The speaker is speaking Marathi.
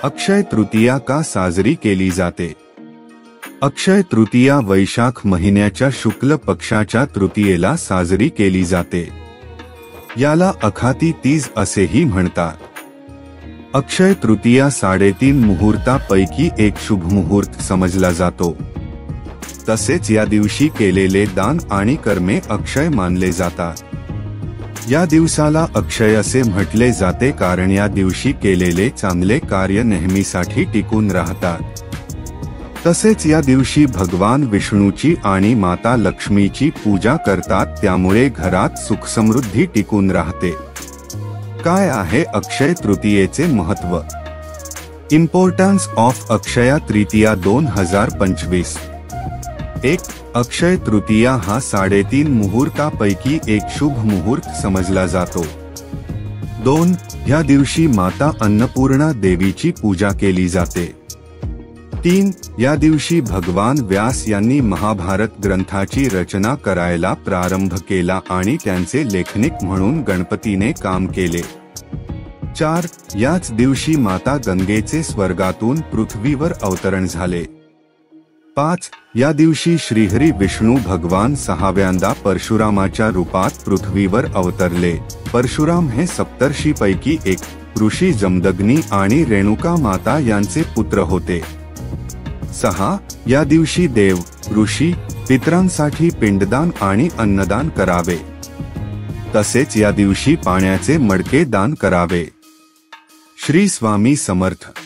अक्षय तृतीया का साजरी केली जाते? अक्षय तृतीया वैशाख महिन्याच्या शुक्ल पक्षाच्या तृतीयेला साजरी केली जाते. याला अखाती तीज असेही म्हणतात. अक्षय तृतीया 3.5 मुहूर्तापैकी एक शुभ मुहूर्त समजला जातो. तसेच या दिवशी केलेले दान आणि कर्मे अक्षय मानले जातात. या दिवसाला अक्षय असे म्हटले जाते कारण या दिवशी केलेले चांगले कार्य नेहमीसाठी टिकून राहतात. तसेच या दिवशी भगवान विष्णूची आणि माता लक्ष्मीची पूजा करतात, त्यामुळे घरात सुखसमृद्धी टिकून राहते. काय आहे अक्षय तृतीयेचे महत्त्व? Importance of Akshaya Tritiya 2025. 1. अक्षय तृतीया हा 3.5 मुहूर्तापैकी एक शुभ मुहूर्त समजला जातो. 2. ह्या दिवशी माता अन्नपूर्णा देवीची पूजा केली जाते. 3. या दिवशी भगवान व्यास यांनी महाभारत ग्रंथाची रचना करायला प्रारंभ केला आणि त्यांचे लेखनिक म्हणून गणपतीने काम केले. 4. याच दिवशी माता गंगेचे स्वर्गातून पृथ्वीवर अवतरण झाले. 5. या दिवशी श्रीहरी विष्णू भगवान 6व्यांदा परशुरामाच्या रूपात पृथ्वीवर अवतरले. परशुराम हे सप्तर्षीपैकी एक, ऋषी जमदग्नी आणि रेणुका माता यांचे पुत्र होते. 6. या दिवशी देव, ऋषी, पितरांसाठी पिंडदान आणि अन्नदान करावे. तसेच या दिवशी पाण्याचे मडके दान करावे. श्री स्वामी समर्थ.